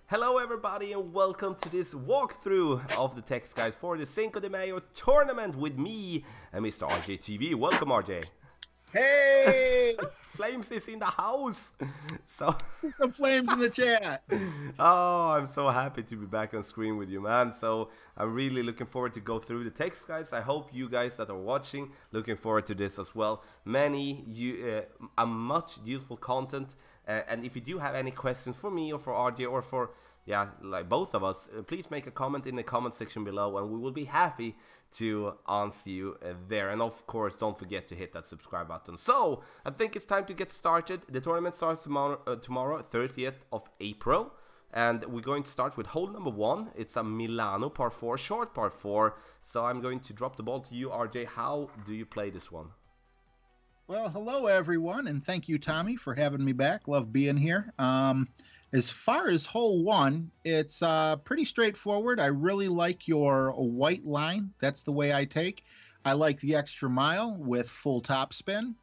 Hello everybody and welcome to this walkthrough of the Textguides for the Cinco de Mayo tournament with me and Mr. RJTV. Welcome RJ. Hey! Flames is in the house. So See some flames in the chat. Oh, I'm so happy to be back on screen with you, man. So I'm really looking forward to go through the text, guys. I hope you guys that are watching looking forward to this as well. Much useful content. And if you do have any questions for me or for RJ or for like both of us, please make a comment in the comment section below, and we will be happy to answer you there. And of course, don't forget to hit that subscribe button. So I think it's time to get started. The tournament starts tomorrow, 30th of April. And we're going to start with hole number 1. It's a Milano par 4, short par 4. So I'm going to drop the ball to you, RJ. How do you play this one? Well, hello everyone, and thank you, Tommy, for having me back. Love being here. As far as hole 1, it's pretty straightforward. I really like your white line. That's the way I take. I like the extra mile with full topspin.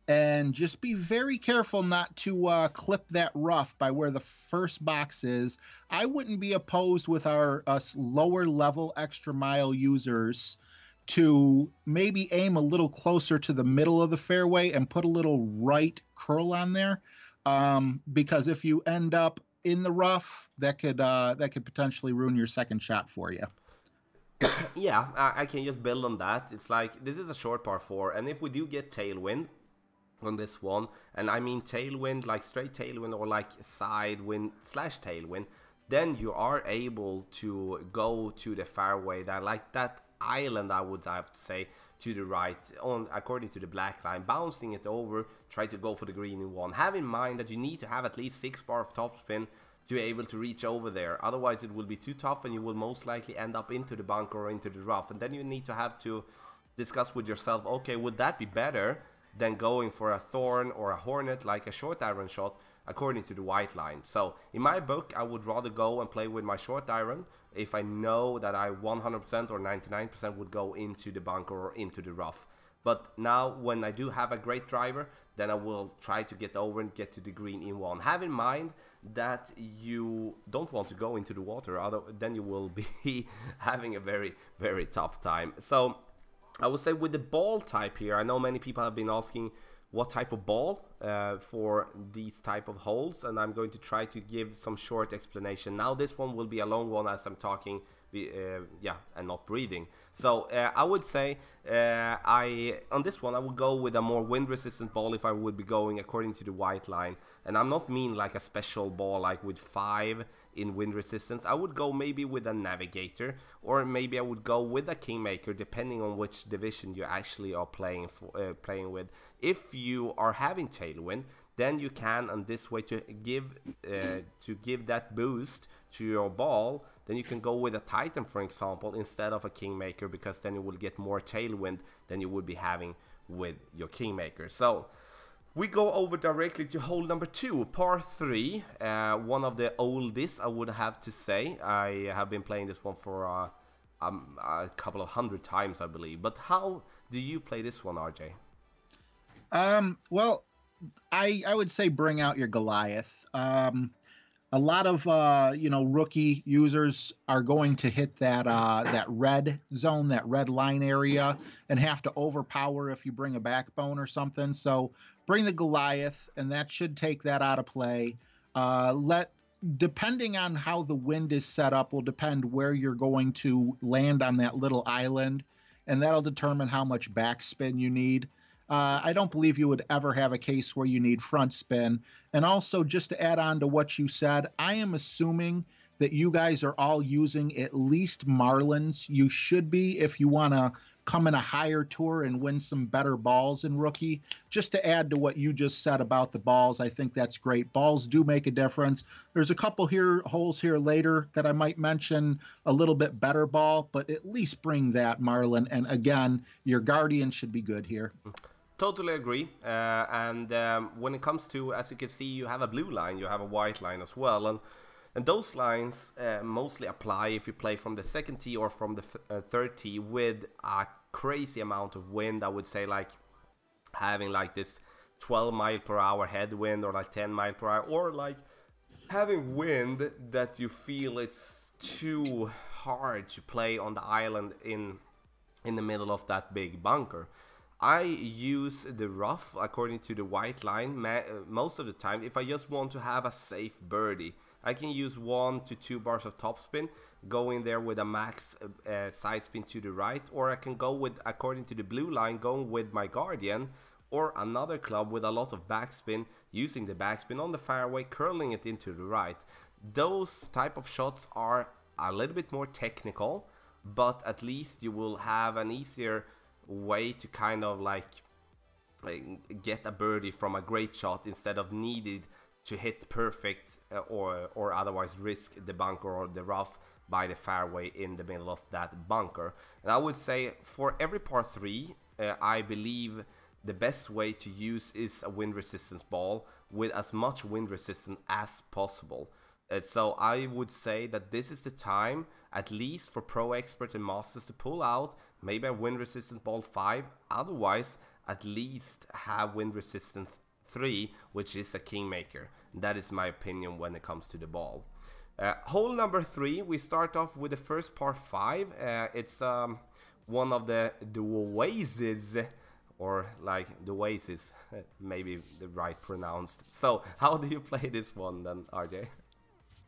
And just be very careful not to clip that rough by where the first box is. I wouldn't be opposed with us lower level extra mile users to maybe aim a little closer to the middle of the fairway and put a little right curl on there, because if you end up in the rough, that could potentially ruin your second shot for you. Yeah, I can just build on that. It's like this is a short par 4, and if we do get tailwind on this one, and I mean tailwind, like straight tailwind or like side wind / tailwind, then you are able to go to the fairway that like that island, I would have to say, to the right on according to the black line, bouncing it over, try to go for the green in one. Have in mind that you need to have at least 6 bar of topspin to be able to reach over there, otherwise it will be too tough and you will most likely end up into the bunker or into the rough, and then you need to have to discuss with yourself, okay, would that be better than going for a thorn or a hornet like a short iron shot according to the white line. So in my book, I would rather go and play with my short iron if I know that I 100% or 99% would go into the bunker or into the rough. But now when I do have a great driver, then I will try to get over and get to the green in one. Have in mind that you don't want to go into the water, then you will be having a very, very tough time. So I would say with the ball type here, I know many people have been asking what type of ball for these type of holes, and I'm going to try to give some short explanation. Now this one will be a long one as I'm talking and not breathing. So I would say on this one I would go with a more wind resistant ball if I would be going according to the white line, and I'm not mean like a special ball like with 5 in wind resistance. I would go maybe with a navigator, or maybe I would go with a kingmaker depending on which division you actually are playing with. If you are having tailwind, then you can, and this way to give that boost to your ball, then you can go with a Titan, for example, instead of a kingmaker, because then you will get more tailwind than you would be having with your kingmaker. So we go over directly to hole number 2, par 3, one of the oldest, I would have to say. I have been playing this one for a couple of 100 times, I believe. But how do you play this one, RJ? Well, I would say bring out your Goliath. A lot of rookie users are going to hit that red zone, that red line area, and have to overpower if you bring a backbone or something. So bring the Goliath, and that should take that out of play. Depending on how the wind is set up will depend where you're going to land on that little island, and that'll determine how much backspin you need. I don't believe you would ever have a case where you need front spin. And also, just to add on to what you said, I am assuming that you guys are all using at least Marlins. You should be if you want to come in a higher tour and win some better balls in rookie. Just to add to what you just said about the balls, I think that's great. Balls do make a difference. There's a couple holes here later that I might mention a little bit better ball, but at least bring that Marlin. And again, your Guardian should be good here. Totally agree. When it comes to, as you can see, you have a blue line, you have a white line as well, and those lines mostly apply if you play from the second tee or from the third tee with a crazy amount of wind. I would say like having like this 12 mile per hour headwind, or like 10 mile per hour, or like having wind that you feel it's too hard to play on the island in the middle of that big bunker. I use the rough according to the white line most of the time. If I just want to have a safe birdie, I can use 1 to 2 bars of topspin, go in there with a max side spin to the right, or I can go with, according to the blue line, going with my Guardian or another club with a lot of backspin, using the backspin on the fairway, curling it into the right. Those type of shots are a little bit more technical, but at least you will have an easier way to kind of like get a birdie from a great shot instead of needed to hit perfect or otherwise risk the bunker or the rough by the fairway in the middle of that bunker. And I would say for every par 3, I believe the best way to use is a wind resistance ball with as much wind resistance as possible. So I would say that this is the time, at least for pro expert and masters, to pull out maybe a wind resistant ball 5. Otherwise, at least have wind resistance 3, which is a kingmaker. That is my opinion when it comes to the ball. Hole number 3, we start off with the first par 5. It's one of the oases, or like the oasis, maybe the right pronounced. So how do you play this one then, RJ?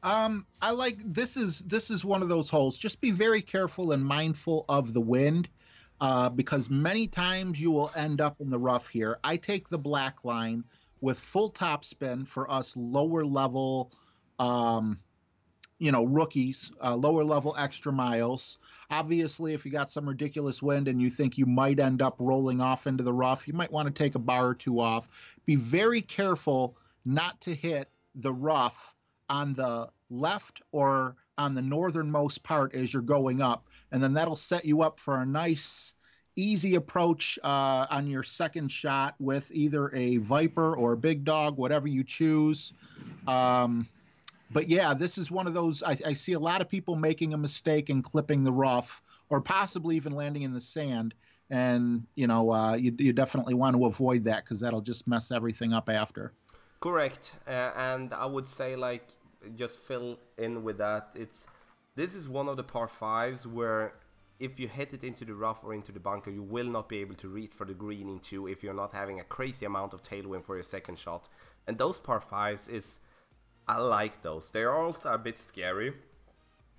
I like this is one of those holes. Just be very careful and mindful of the wind, because many times you will end up in the rough here. I take the black line with full topspin for us lower level, rookies, lower level extra miles. Obviously, if you got some ridiculous wind and you think you might end up rolling off into the rough, you might want to take a bar or 2 off. Be very careful not to hit the rough on the left or on the northernmost part as you're going up, and then that'll set you up for a nice easy approach on your second shot with either a Viper or a Big Dog, whatever you choose. But yeah, this is one of those, I see a lot of people making a mistake and clipping the rough, or possibly even landing in the sand, and you definitely want to avoid that, because that'll just mess everything up after. Correct, and I would say, like, just fill in with that. This is one of the par 5s where if you hit it into the rough or into the bunker, you will not be able to reach for the green into if you're not having a crazy amount of tailwind for your second shot. And those par 5s I like those. They're also a bit scary.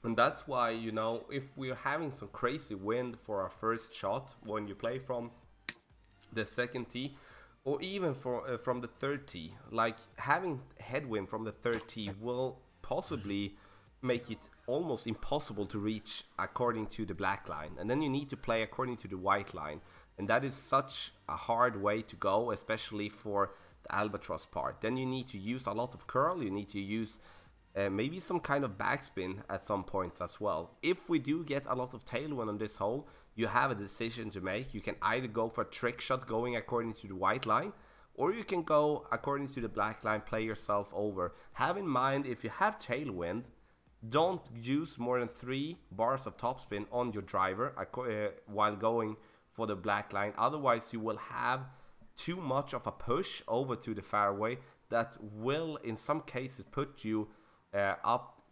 And that's why, if we're having some crazy wind for our first shot, when you play from the second tee, or even from the third tee, like having headwind from the third tee will possibly make it almost impossible to reach according to the black line. And then you need to play according to the white line. And that is such a hard way to go, especially for the albatross part. Then you need to use a lot of curl, you need to use maybe some kind of backspin at some point as well. If we do get a lot of tailwind on this hole, you have a decision to make. You can either go for a trick shot going according to the white line, or you can go according to the black line, play yourself over. Have in mind, if you have tailwind, don't use more than 3 bars of topspin on your driver while going for the black line. Otherwise, you will have too much of a push over to the fairway that will, in some cases, put you up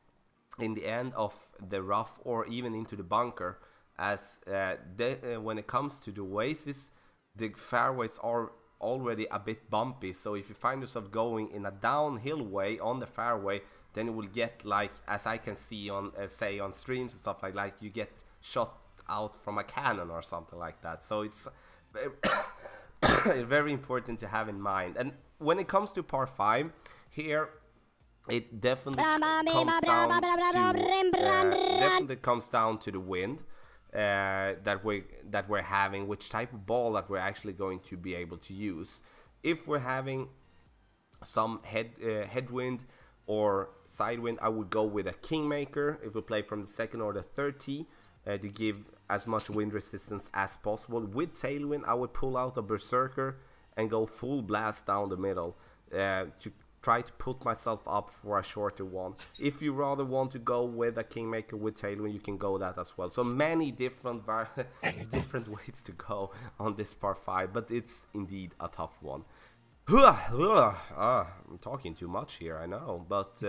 in the end of the rough or even into the bunker. As when it comes to the oasis, the fairways are already a bit bumpy. So if you find yourself going in a downhill way on the fairway, then you will get, like, as I can see on say on streams and stuff like you get shot out from a cannon or something like that. So it's very important to have in mind. And when it comes to par 5 here, it definitely comes down to the wind that we're having, which type of ball that we're actually going to be able to use. If we're having some headwind or sidewind, I would go with a kingmaker if we play from the second or the third tee, to give as much wind resistance as possible. With tailwind, I would pull out a berserker and go full blast down the middle to try to put myself up for a shorter one. If you rather want to go with a kingmaker with tailwind, you can go that as well. So many different different ways to go on this par 5, but it's indeed a tough one. I'm talking too much here, I know, but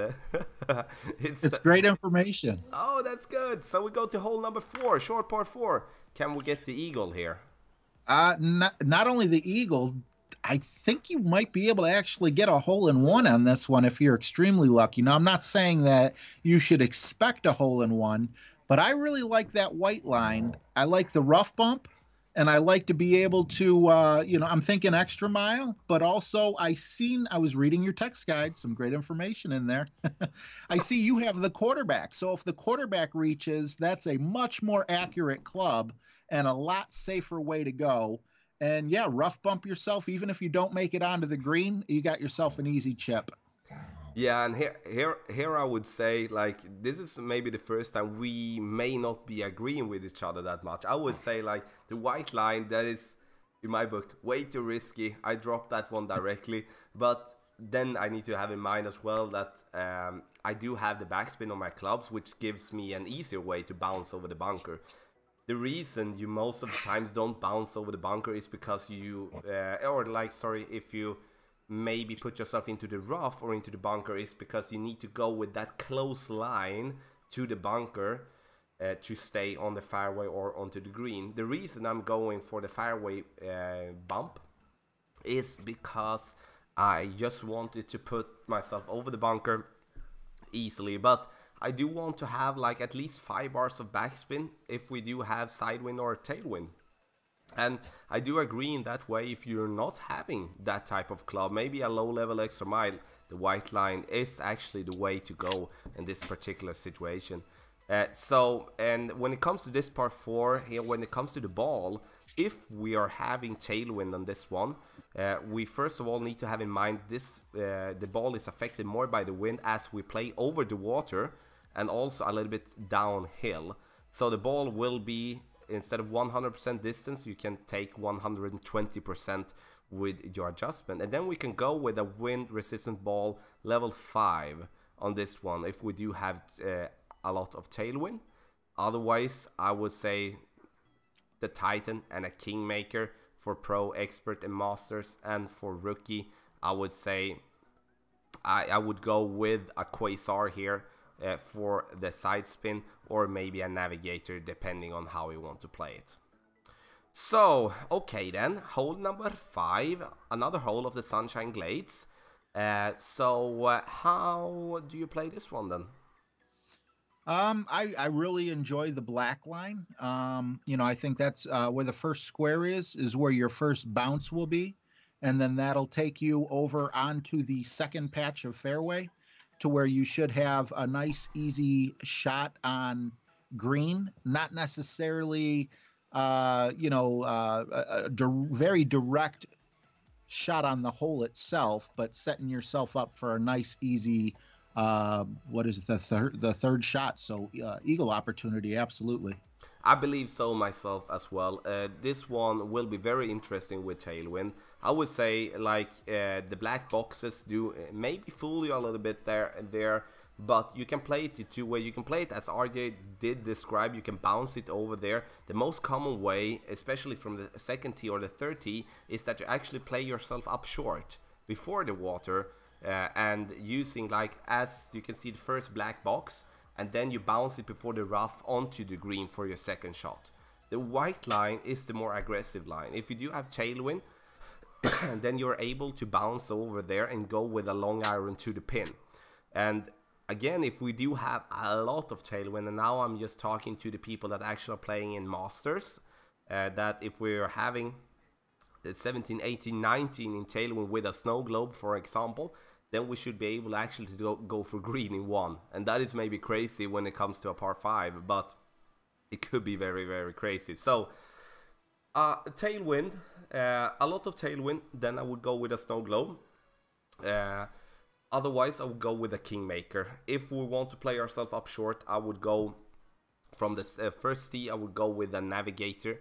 It's great information. oh, that's good. So we go to hole number 4, short par 4. Can we get the eagle here? Not only the eagle, I think you might be able to actually get a hole in one on this one if you're extremely lucky. Now, I'm not saying that you should expect a hole in one, but I really like that white line. I like the rough bump, and I like to be able to, I'm thinking extra mile, but also I was reading your text guide, some great information in there. I see you have the quarterback. So if the quarterback reaches, that's a much more accurate club and a lot safer way to go. And yeah, rough bump yourself. Even if you don't make it onto the green, you got yourself an easy chip. Yeah, and here I would say, like, this is maybe the first time we may not be agreeing with each other that much. I would say, like, the white line, that is, in my book, way too risky. I dropped that one directly. But then I need to have in mind as well that I do have the backspin on my clubs, which gives me an easier way to bounce over the bunker. The reason you most of the times don't bounce over the bunker is because you, if you maybe put yourself into the rough or into the bunker, is because you need to go with that close line to the bunker to stay on the fairway or onto the green. The reason I'm going for the fairway bump is because I just wanted to put myself over the bunker easily, but I do want to have like at least 5 bars of backspin if we do have sidewind or tailwind. And I do agree in that way, if you're not having that type of club, maybe a low level extra mile, the white line is actually the way to go in this particular situation. And when it comes to this par 4 here, when it comes to the ball, if we are having tailwind on this one, we first of all need to have in mind this the ball is affected more by the wind as we play over the water and also a little bit downhill. So the ball will be, instead of 100% distance, you can take 120% with your adjustment. And then we can go with a wind resistant ball level 5 on this one if we do have a lot of tailwind. Otherwise, I would say the Titan and a Kingmaker for pro, expert and masters, and for rookie I would say I would go with a Quasar here for the side spin, or maybe a Navigator depending on how you want to play it. So okay then, hole number 5, another hole of the Sunshine Glades. How do you play this one then? I really enjoy the black line. I think that's where the first square is where your first bounce will be. And then that'll take you over onto the second patch of fairway to where you should have a nice, easy shot on green. Not necessarily, a very direct shot on the hole itself, but setting yourself up for a nice, easy the third shot. So eagle opportunity, absolutely. I believe so myself as well. This one will be very interesting with tailwind. I would say, like, the black boxes do maybe fool you a little bit there, but you can play it the two way. You can play it as RJ did describe. You can bounce it over there. The most common way, especially from the second tee or the third tee, is that you actually play yourself up short before the water, and using, like, as you can see, the first black box, and then you bounce it before the rough onto the green for your second shot. The white line is the more aggressive line. If you do have tailwind, then you're able to bounce over there and go with a long iron to the pin. And again, if we do have a lot of tailwind, and now I'm just talking to the people that actually are playing in Masters, that if we're having 17, 18, 19 in tailwind with a snow globe, for example, then we should be able actually to go for green in one. And that is maybe crazy when it comes to a par 5, but it could be very, very crazy. So, tailwind, a lot of tailwind, then I would go with a snow globe. Otherwise, I would go with a Kingmaker. If we want to play ourselves up short, I would go from the first tee, I would go with a Navigator.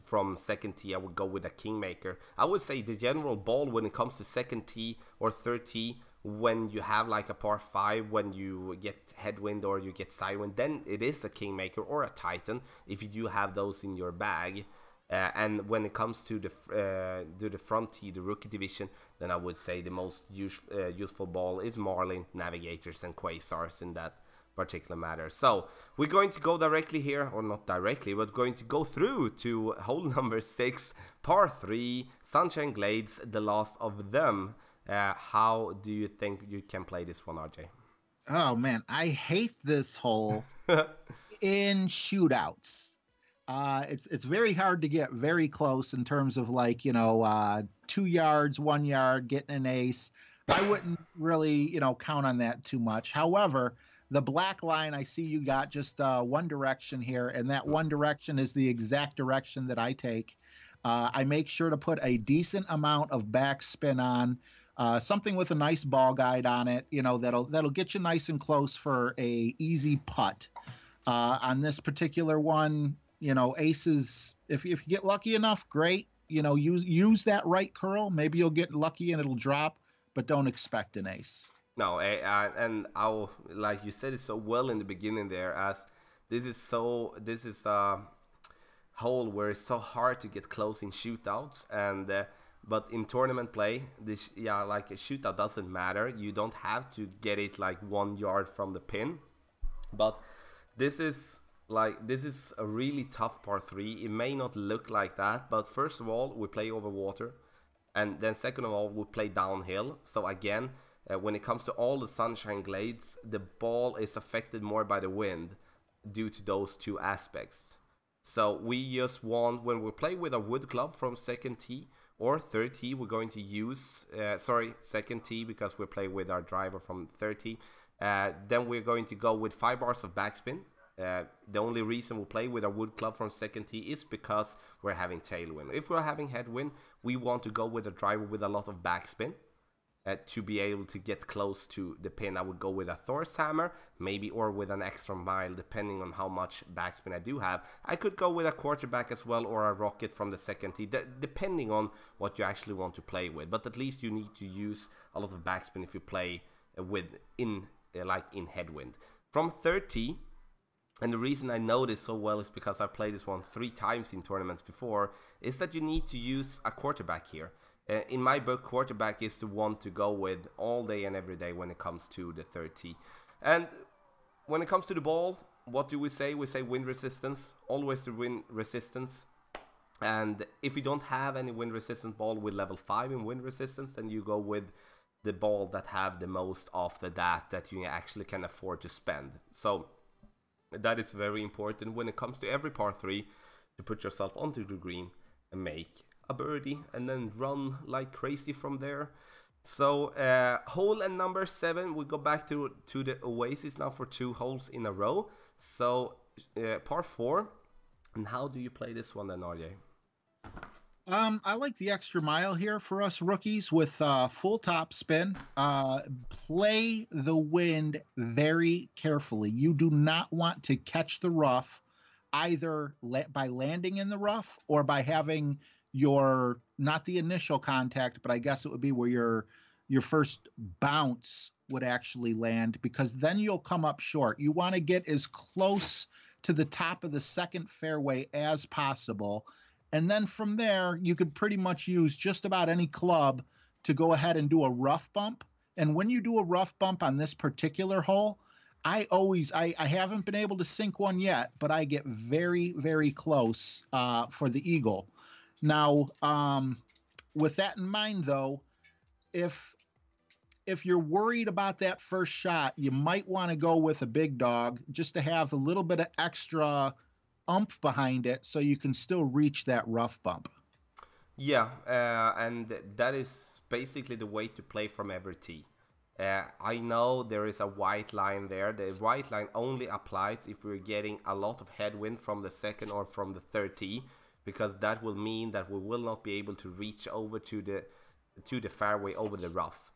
From second tee, I would go with a Kingmaker. I would say the general ball when it comes to second tee or third tee, when you have like a par 5, when you get headwind or you get sidewind, then it is a Kingmaker or a Titan if you do have those in your bag. And when it comes to the front tee, the rookie division, then I would say the most useful ball is Marlin, Navigators, and Quasars in that particular matter. So we're going to go directly here, or not directly, but going to go through to hole number 6, par 3, Sunshine Glades, the last of them. How do you think you can play this one, RJ? Oh man, I hate this hole in shootouts. It's very hard to get very close in terms of like, 2 yards, 1 yard, getting an ace. I wouldn't really, count on that too much. However, the black line, I see you got just one direction here, and that one direction is the exact direction that I take. I make sure to put a decent amount of backspin on, something with a nice ball guide on it, that'll get you nice and close for a easy putt. On this particular one, aces, if you get lucky enough, great. Use that right curl. Maybe you'll get lucky and it'll drop, but don't expect an ace. No, and I'll, like you said it so well in the beginning there, as this is a hole where it's so hard to get close in shootouts, and but in tournament play, like a shootout doesn't matter. You don't have to get it like 1 yard from the pin, but this is a really tough par 3. It may not look like that, but first of all, we play over water, and then second of all, we play downhill. So again, when it comes to all the Sunshine Glades, the ball is affected more by the wind due to those two aspects. So we just want, when we play with a wood club from second tee or third tee, we're going to use, second tee, because we play with our driver from third tee. Then we're going to go with 5 bars of backspin. The only reason we play with a wood club from second tee is because we're having tailwind. If we're having headwind, we want to go with a driver with a lot of backspin to be able to get close to the pin. I would go with a Thor's hammer, maybe, or with an extra mile, depending on how much backspin I do have. I could go with a quarterback as well, or a rocket from the second tee, depending on what you actually want to play with. But at least you need to use a lot of backspin if you play in headwind. From third tee, and the reason I know this so well is because I played this one 3 times in tournaments before, is that you need to use a quarterback here. In my book, quarterback is the one to go with all day and every day when it comes to the third tee. And when it comes to the ball, what do we say? We say wind resistance, always the wind resistance. And if you don't have any wind resistant ball with level 5 in wind resistance, then you go with the ball that have the most after that you actually can afford to spend. So that is very important when it comes to every par 3, to put yourself onto the green and make a birdie and then run like crazy from there. So hole and number 7, we go back to the Oasis now for 2 holes in a row. So par 4, and how do you play this one then, RJ? I like the extra mile here for us rookies with full top spin. Play the wind very carefully. You do not want to catch the rough either by landing in the rough or by having not the initial contact, but I guess it would be where your first bounce would actually land, because then you'll come up short. You want to get as close to the top of the second fairway as possible. And then from there, you could pretty much use just about any club to go ahead and do a rough bump. And when you do a rough bump on this particular hole, I haven't been able to sink one yet, but I get very, very close for the eagle. Now, with that in mind, though, if you're worried about that first shot, you might want to go with a big dog just to have a little bit of extra umph behind it so you can still reach that rough bump. Yeah, and that is basically the way to play from every tee. I know there is a white line there. The white line only applies if we're getting a lot of headwind from the second or from the third tee, because that will mean that we will not be able to reach over to the fairway over the rough.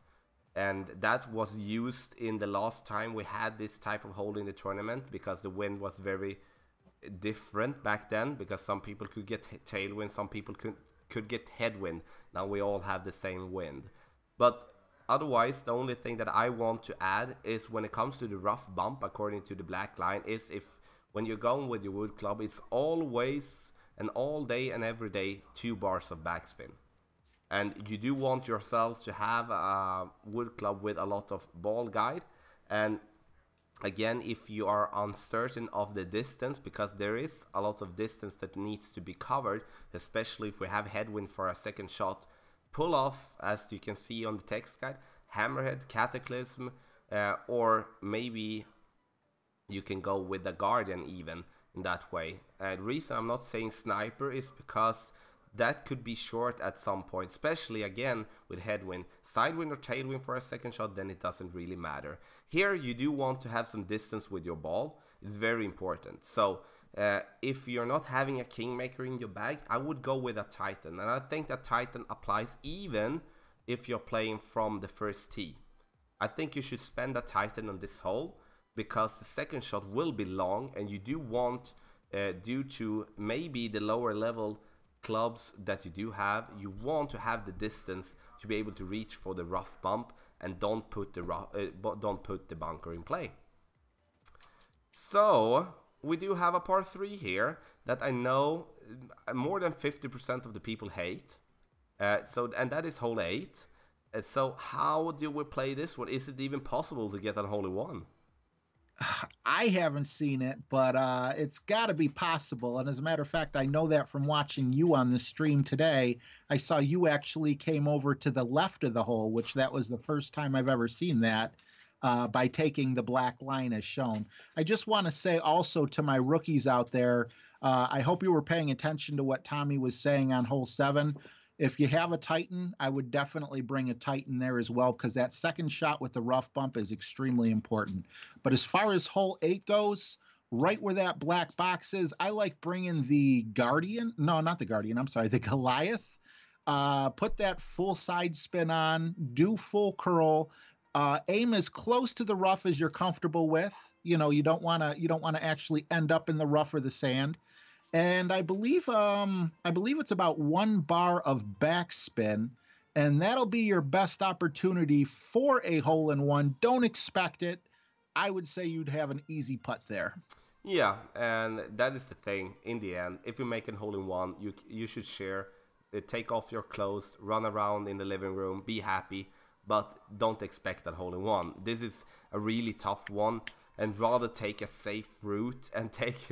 And that was used in the last time we had this type of hole in the tournament, because the wind was very different back then, because some people could get tailwind, some people could get headwind. Now we all have the same wind. But otherwise, the only thing that I want to add is when it comes to the rough bump, according to the black line, is when you're going with your wood club, it's always and all day and every day 2 bars of backspin. And you do want yourself to have a wood club with a lot of ball guide. And again, if you are uncertain of the distance, because there is a lot of distance that needs to be covered, especially if we have headwind for a second shot, pull off, as you can see on the text guide, hammerhead, cataclysm, or maybe you can go with the guardian even in that way. The reason I'm not saying sniper is because that could be short at some point, especially again with headwind. Sidewind or tailwind for a second shot, then it doesn't really matter. Here you do want to have some distance with your ball. It's very important. So if you're not having a kingmaker in your bag, I would go with a titan. And I think that titan applies even if you're playing from the first tee. I think you should spend a titan on this hole, because the second shot will be long, and you do want, due to maybe the lower level clubs that you do have, you want to have the distance to be able to reach for the rough bump and don't put the bunker in play. So we do have a par 3 here that I know more than 50% of the people hate. And that is hole 8. So how do we play this one? Is it even possible to get a hole in one? I haven't seen it, but it's got to be possible. And as a matter of fact, I know that from watching you on the stream today. I saw you actually came over to the left of the hole, which that was the first time I've ever seen that, by taking the black line as shown. I just want to say also to my rookies out there, I hope you were paying attention to what Tommy was saying on hole 7. If you have a Titan, I would definitely bring a Titan there as well, because that second shot with the rough bump is extremely important. But as far as hole 8 goes, right where that black box is, I like bringing the Guardian. No, not the Guardian. I'm sorry, the Goliath. Put that full side spin on, do full curl, aim as close to the rough as you're comfortable with. You know, you don't want to actually end up in the rough or the sand. And I believe it's about 1 bar of backspin, and that'll be your best opportunity for a hole in one. Don't expect it. I would say you'd have an easy putt there. Yeah, and that is the thing. In the end, if you make a hole in one, you should share. Take off your clothes, run around in the living room, be happy, but don't expect that hole in one. This is a really tough one. And rather take a safe route and take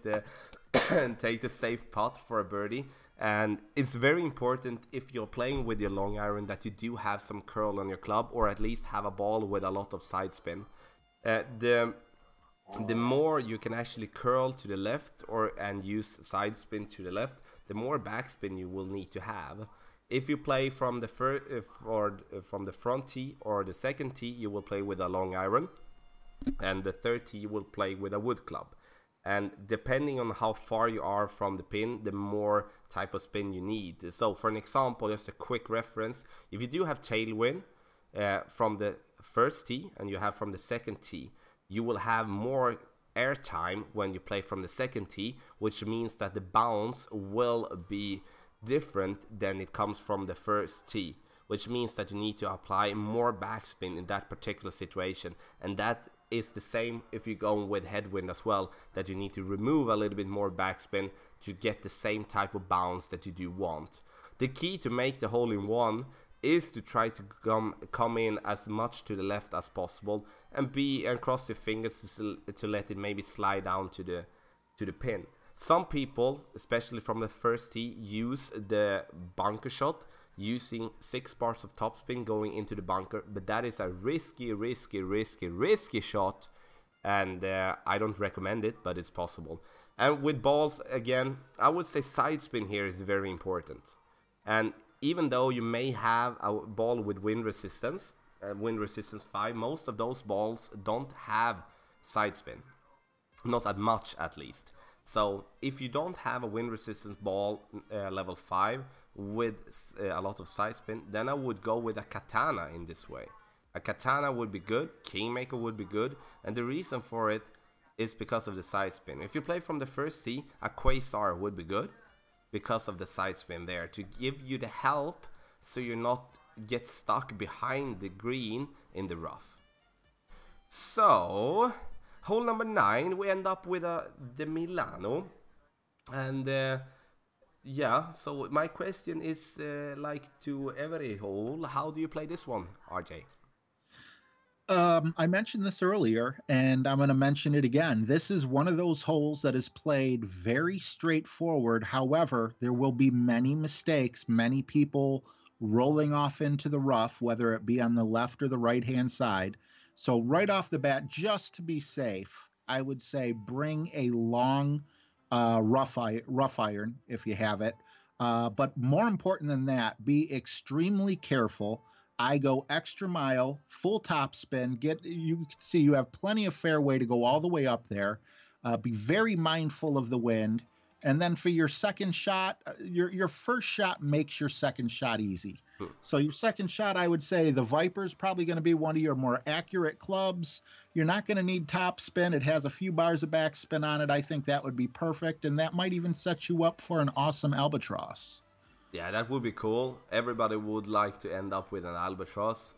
the safe putt for a birdie. And it's very important, if you're playing with your long iron, that you do have some curl on your club, or at least have a ball with a lot of side spin. The more you can actually curl to the left and use side spin to the left, the more backspin you will need to have. If you play from the front tee or the second tee, you will play with a long iron. And the third tee you will play with a wood club. And depending on how far you are from the pin, the more type of spin you need. So for an example, just a quick reference, if you do have tailwind from the first tee and you have from the second tee, you will have more air time when you play from the second tee, which means that the bounce will be different than it comes from the first tee, which means that you need to apply more backspin in that particular situation. And that is the same if you're going with headwind as well, that you need to remove a little bit more backspin to get the same type of bounce that you do want. The key to make the hole in one is to try to come in as much to the left as possible, and cross your fingers to let it maybe slide down to the pin. Some people, especially from the first tee, use the bunker shot, using 6 bars of topspin going into the bunker, but that is a risky shot, and I don't recommend it, but it's possible. And with balls, again, I would say side spin here is very important. And even though you may have a ball with wind resistance 5, most of those balls don't have side spin, not that much at least. So if you don't have a wind resistance ball level 5 with a lot of side spin, then I would go with a katana in this way. A katana would be good, kingmaker would be good, and the reason for it is because of the side spin. If you play from the first tee, a quasar would be good because of the side spin there, to give you the help so you're not get stuck behind the green in the rough. So hole number 9, we end up with a De Milano. And yeah, so my question is like to every hole, how do you play this one, RJ? I mentioned this earlier, and I'm going to mention it again. This is one of those holes that is played very straightforward. However, there will be many mistakes, many people rolling off into the rough, whether it be on the left or the right hand side. So, right off the bat, just to be safe, I would say bring a long rough iron if you have it. But more important than that, be extremely careful. I go extra mile, full top spin. You can see you have plenty of fairway to go all the way up there. Be very mindful of the wind, and then for your second shot, your first shot makes your second shot easy. Hmm. So your second shot, I would say the Viper's probably going to be one of your more accurate clubs. You're not going to need top spin. It has a few bars of back spin on it. I think that would be perfect, and that might even set you up for an awesome albatross. Yeah, that would be cool. Everybody would like to end up with an albatross.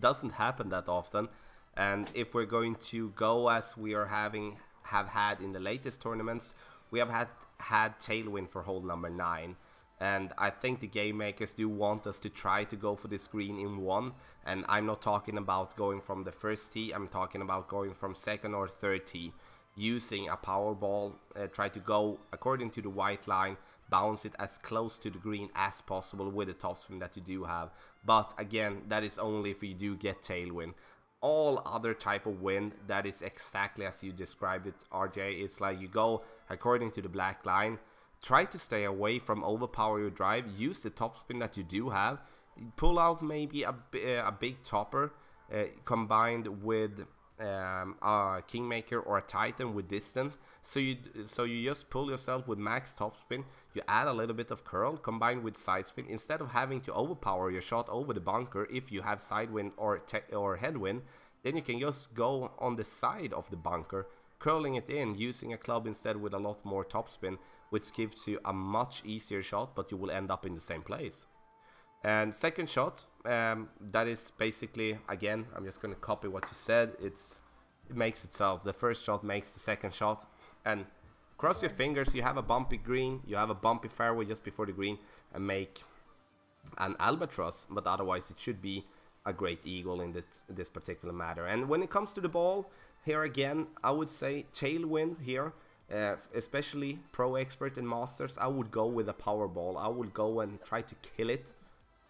Doesn't happen that often. And if we're going to go as we have had in the latest tournaments, we have had tailwind for hole number 9. And I think the game makers do want us to try to go for this green in one. And I'm not talking about going from the first tee, I'm talking about going from second or third tee. Using a power ball, try to go according to the white line, bounce it as close to the green as possible with the topspin that you do have. But again, that is only if you do get tailwind. All other type of wind, that is exactly as you described it, RJ. It's like you go according to the black line. Try to stay away from overpower your drive. Use the topspin that you do have. Pull out maybe a big topper combined with a Kingmaker or a Titan with distance. So you just pull yourself with max topspin. You add a little bit of curl combined with side spin instead of having to overpower your shot over the bunker. If you have sidewind or headwind, then you can just go on the side of the bunker, curling it in, using a club instead with a lot more topspin, which gives you a much easier shot, but you will end up in the same place. And second shot, that is basically, again, I'm just going to copy what you said. It makes itself. The first shot makes the second shot. And cross your fingers, you have a bumpy green, you have a bumpy fairway just before the green, and make an albatross. But otherwise, it should be a great eagle in this particular matter. And when it comes to the ball, here again, I would say tailwind here. Especially pro expert and masters, I would go with a power ball. I would go and try to kill it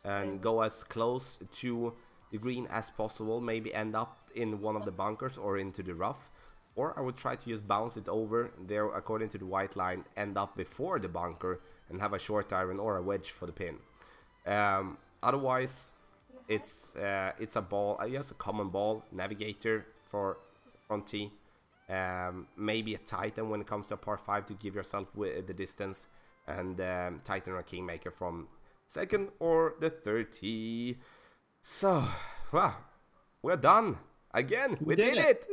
and go as close to the green as possible, maybe end up in one of the bunkers or into the rough. Or I would try to just bounce it over there according to the white line, end up before the bunker and have a short iron or a wedge for the pin. Otherwise, it's a ball, just a common ball, navigator for front tee. Maybe a Titan when it comes to a par 5 to give yourself the distance, and Titan or Kingmaker from second or the third tee. So, wow, we're done. Again, we did it.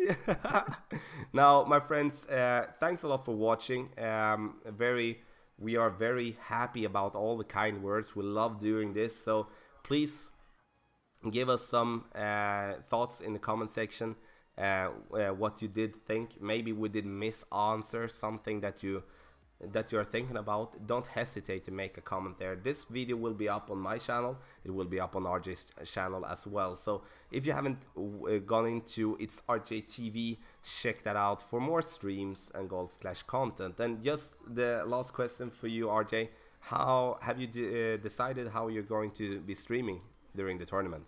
Now, my friends, thanks a lot for watching. We are very happy about all the kind words. We love doing this. So please give us some thoughts in the comment section. What you did think. Maybe we did misanswer something that you're thinking about. Don't hesitate to make a comment there. This video will be up on my channel. It will be up on RJ's channel as well. So if you haven't gone into It's RJ TV, check that out for more streams and Golf Clash content. And just the last question for you, RJ, how have you decided how you're going to be streaming during the tournament?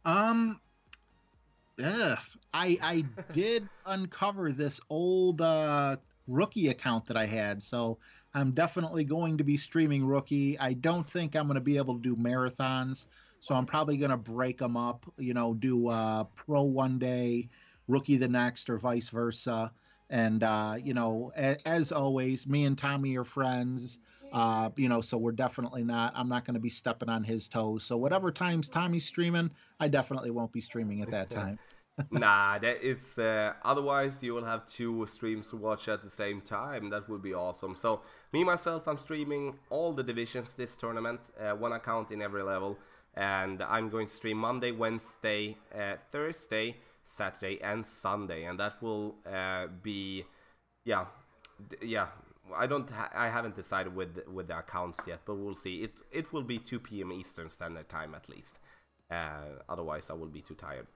I did uncover this old Rookie account that I had, so I'm definitely going to be streaming Rookie. I don't think I'm going to be able to do marathons, so I'm probably going to break them up, do Pro one day, Rookie the next, or vice versa. And as always, me and Tommy are friends, so we're definitely I'm not going to be stepping on his toes. So whatever times Tommy's streaming, I definitely won't be streaming at that time. Nah, that is otherwise you will have 2 streams to watch at the same time. That would be awesome. So me myself, I'm streaming all the divisions this tournament, 1 account in every level, and I'm going to stream Monday, Wednesday, Thursday, Saturday and Sunday, and that will be Yeah, I haven't decided with the accounts yet, but we'll see. It will be 2 p.m. Eastern Standard Time at least. Otherwise, I will be too tired.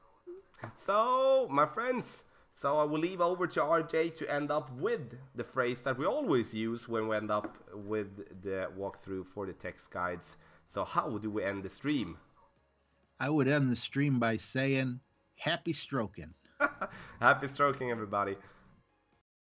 So, my friends, so I will leave over to RJ to end up with the phrase that we always use when we end up with the walkthrough for the text guides. So, how do we end the stream? I would end the stream by saying, happy stroking. Happy stroking, everybody.